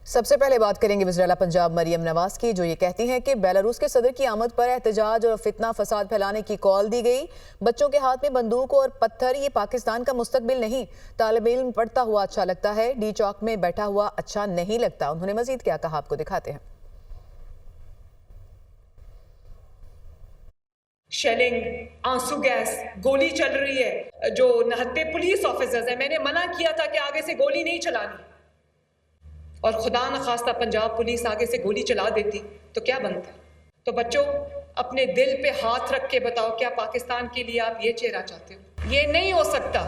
सबसे पहले बात करेंगे वज़ीर-ए-आला पंजाब मरियम नवाज की, जो ये कहती हैं कि बेलारूस के सदर की आमद पर एहतजाज और फितना फसाद फैलाने की कॉल दी गई। बच्चों के हाथ में बंदूक और पत्थर ये पाकिस्तान का मुस्तकबिल नहीं। तालिब इल्म पढ़ता हुआ अच्छा लगता है, डी चौक में बैठा हुआ अच्छा नहीं लगता। उन्होंने मजीद क्या कहा, आपको दिखाते हैं। शेलिंग, आंसू गैस, गोली चल रही है। जो नहत्ते पुलिस ऑफिसर्स हैं, मैंने मना किया था कि आगे से गोली नहीं चलानी, और खुदा न खास्ता पंजाब पुलिस आगे से गोली चला देती तो क्या बनता। तो बच्चों, अपने दिल पे हाथ रख के बताओ, क्या पाकिस्तान के लिए आप ये चेहरा चाहते हो? ये नहीं हो सकता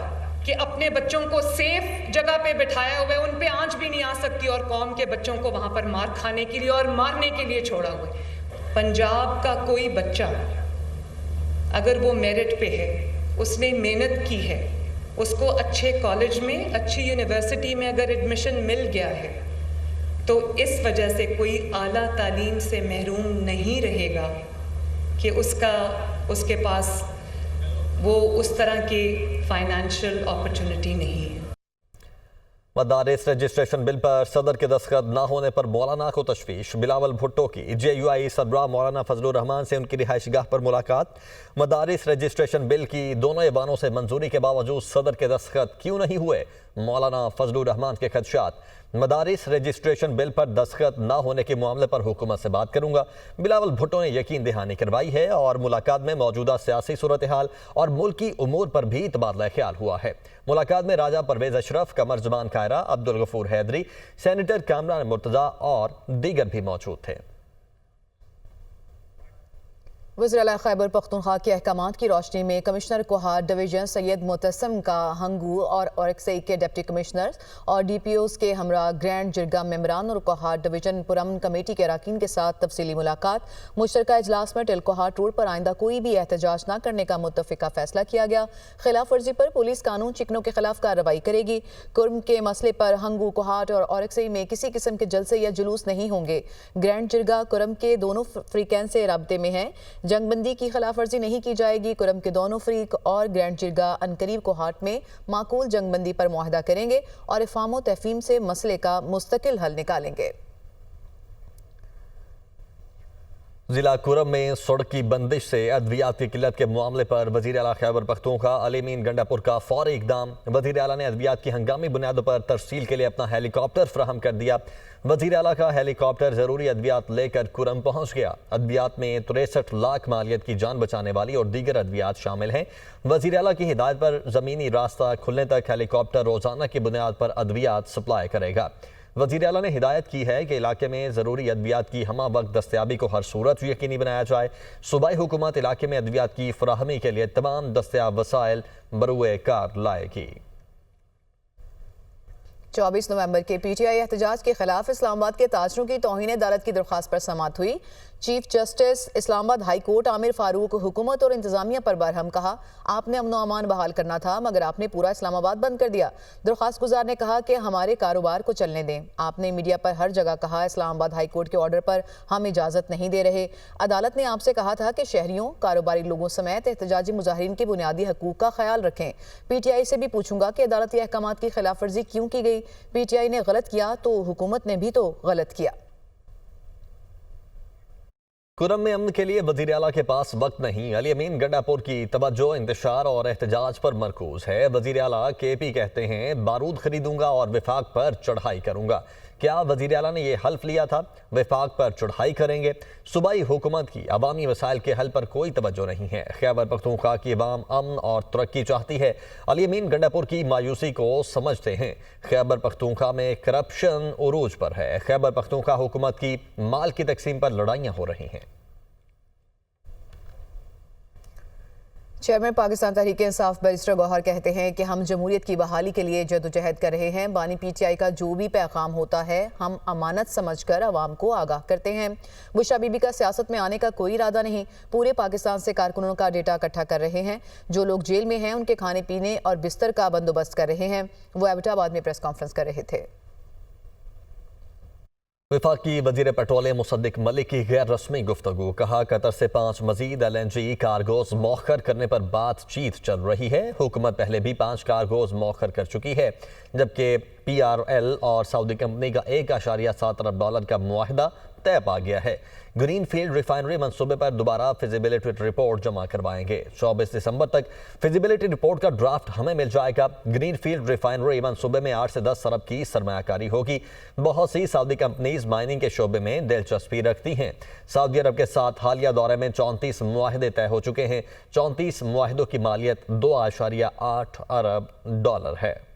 कि अपने बच्चों को सेफ जगह पे बिठाया हुआ है, उन पे आंच भी नहीं आ सकती, और कौम के बच्चों को वहां पर मार खाने के लिए और मारने के लिए छोड़ा हुआ है। पंजाब का कोई बच्चा अगर वो मेरिट पे है, उसने मेहनत की है, उसको अच्छे कॉलेज में, अच्छी यूनिवर्सिटी में अगर एडमिशन मिल गया है, तो इस वजह से कोई आला तालीम से महरूम नहीं रहेगा कि उसके पास वो उस तरह की फाइनेंशियल अपॉर्चुनिटी नहीं है। मदारिस रजिस्ट्रेशन बिल पर सदर के दस्तखत न होने पर मौलाना को तशवीश। बिलावल भुट्टो की JUI सरबराह मौलाना फजलुर रहमान से उनकी रिहाइशगाह पर मुलाकात। मदारिस रजिस्ट्रेशन बिल की दोनों ऐवानों से मंजूरी के बावजूद सदर के दस्तखत क्यों नहीं हुए, मौलाना फजलुर रहमान के खदशात। मदारिस रजिस्ट्रेशन बिल पर दस्तखत न होने के मामले पर हुकूमत से बात करूंगा। बिलावल भुट्टो ने यकीन दहानी करवाई है और मुलाकात में मौजूदा सियासी सूरत हाल और मुल्की उमूर पर भी तबादला ख्याल हुआ है। मुलाकात में राजा परवेज अशरफ, कमर जमान कायरा, अब्दुल गफूर हैदरी, सेनेटर कामरान मुर्तजा और दीगर भी मौजूद थे। वज़ीर-ए-आला खैबर पख्तूनख्वा के अहकामात की रोशनी में कमिश्नर कोहाट डिवीजन सैयद मुतसम का हंगू और औरक्सई के डिप्टी कमिश्नर और DPOs के हमरा ग्रैंड जिरगा मेम्बरान और कोहाट डिवीजन पुरअमन कमेटी के अरकान के साथ तफसीली मुलाकात। मुश्तरका इजलास में टिल कोहाट रोड पर आइंदा कोई भी एहतजाज न करने का मुत्तफिका फैसला किया गया। खिलाफ वर्जी पर पुलिस कानून चिकनों के खिलाफ कार्रवाई करेगी। कुर्म के मसले पर हंगू, कोहाट और औरक्सई में किसी किस्म के जलसे या जुलूस नहीं होंगे। ग्रैंड जिरगा कुर्म के दोनों फ्रीकैन से राब्ते में है। जंगबंदी की खिलाफ वर्जी नहीं की जाएगी। कुरम के दोनों फ्रीक और ग्रैंड जिरगा अनकरीब कोहाट में माकूल जंगबंदी पर मुआहदा करेंगे और इफाम तफहीम से मसले का मुस्तकिल हल निकालेंगे। जिला कुरम में सड़क की बंदिश से अद्वियात की किल्लत के मामले पर वज़ीर-ए-आला खैबर पख्तूनख्वा अली मीन गंडापुर का फौरी इकदाम। वज़ीर-ए-आला ने अद्वियात की हंगामी बुनियादों पर तरसील के लिए अपना हेलीकॉप्टर फ्राहम कर दिया। वज़ीर-ए-आला का हेलीकॉप्टर ज़रूरी अद्वियात लेकर कुरम पहुँच गया। अद्वियात में 63 लाख मालियत की जान बचाने वाली और दीगर अद्वियात शामिल हैं। वज़ीर-ए-आला की हिदायत पर ज़मीनी रास्ता खुलने तक हेलीकॉप्टर रोज़ाना की बुनियाद पर अद्वियात सप्लाई करेगा। वज़ीर-ए-आला ने हिदायत की है कि इलाके में ज़रूरी अद्वियात की हमा वक्त दस्तयाबी को हर सूरत यकीनी बनाया जाए। सूबाई हुकूमत इलाके में अद्वियात की फराहमी के लिए तमाम दस्तयाब वसाइल बरूए कार लाएगी। 24 नवंबर के PTI एहतजाज के खिलाफ इस्लामाबाद के ताजरों की तौहीन अदालत की दरख्वास्त पर समाअत हुई। Chief justice Islamabad high court Aamir Farooq हुकूमत और इंतजामिया पर बरहम कहा, आपने अमन व अमान बहाल करना था मगर आपने पूरा इस्लामाबाद बंद कर दिया। दरख्वास्त गुजार ने कहा कि हमारे कारोबार को चलने दें। आपने मीडिया पर हर जगह कहा इस्लामाबाद हाई कोर्ट के ऑर्डर पर हम इजाज़त नहीं दे रहे। अदालत ने आपसे कहा था कि शहरियों, कारोबारी लोगों समेत एहतजाजी मुजाहिरीन के बुनियादी हकूक़ का ख्याल रखें। PTI से भी पूछूंगा कि अदालती अहकामात की खिलाफ वर्जी क्यों की गई। PTI ने गलत किया तो हुकूमत ने भी तो गलत किया। कुरम में अमन के लिए वज़ीर-ए-आला के पास वक्त नहीं। अली अमीन गंडापुर की तवज्जो इंतशार और एहतजाज पर मरकूज है। वज़ीर-ए-आला KP कहते हैं बारूद खरीदूंगा और विफाक पर चढ़ाई करूंगा। क्या वज़ीर-ए-आला ने यह हल्फ लिया था? विफाक पर चढ़ाई करेंगे। सूबाई हुकूमत की अवामी वसाइल के हल पर कोई तवज्जो नहीं है। खैबर पख्तूनख्वा की अवाम अमन और तरक्की चाहती है। अली अमीन गंडापुर की मायूसी को समझते हैं। खैबर पख्तूनख्वा में करप्शन उरूज पर है। खैबर पख्तूनख्वा हुकूमत की माल की तकसीम पर लड़ाइयाँ हो रही हैं। चेयरमैन पाकिस्तान तहरीक इंसाफ बैरिस्टर गौहर कहते हैं कि हम जमहूरियत की बहाली के लिए जदोजहद कर रहे हैं। बानी PTI का जो भी पैगाम होता है हम अमानत समझकर आवाम को आगाह करते हैं। बुशरा बीबी का सियासत में आने का कोई इरादा नहीं। पूरे पाकिस्तान से कारकुनों का डेटा इकट्ठा कर रहे हैं। जो लोग जेल में हैं उनके खाने पीने और बिस्तर का बंदोबस्त कर रहे हैं। वो एबटाबाद में प्रेस कॉन्फ्रेंस कर रहे थे। वफाकी वजीर पेट्रोलियम मुसद्दिक मलिक की गैर रस्मी गुफ्तगू। कहा कतर से 5 मजीद LNG कार्गोज मौखर करने पर बातचीत चल रही है। हुकूमत पहले भी 5 कार्गोज मौखर कर चुकी है, जबकि PRL और सऊदी कंपनी का $1.7 अरब का मुआहिदा तय पा गया है। ग्रीनफील्ड रिफाइनरी मंसूबे पर दोबारा फिजिबिलिटी रिपोर्ट जमा करवाएंगे। 24 दिसंबर तक फिजिबिलिटी रिपोर्ट का ड्राफ्ट हमें मिल जाएगा। ग्रीनफील्ड रिफाइनरी मंसूबे में 8 से 10 अरब की सरमायाकारी होगी। बहुत सी सऊदी कंपनीज माइनिंग के शोबे में दिलचस्पी रखती हैं। सऊदी अरब के साथ हालिया दौरे में 34 मुआहिदे तय हो चुके हैं। 34 मुआहिदों की मालियत $2.8 अरब है।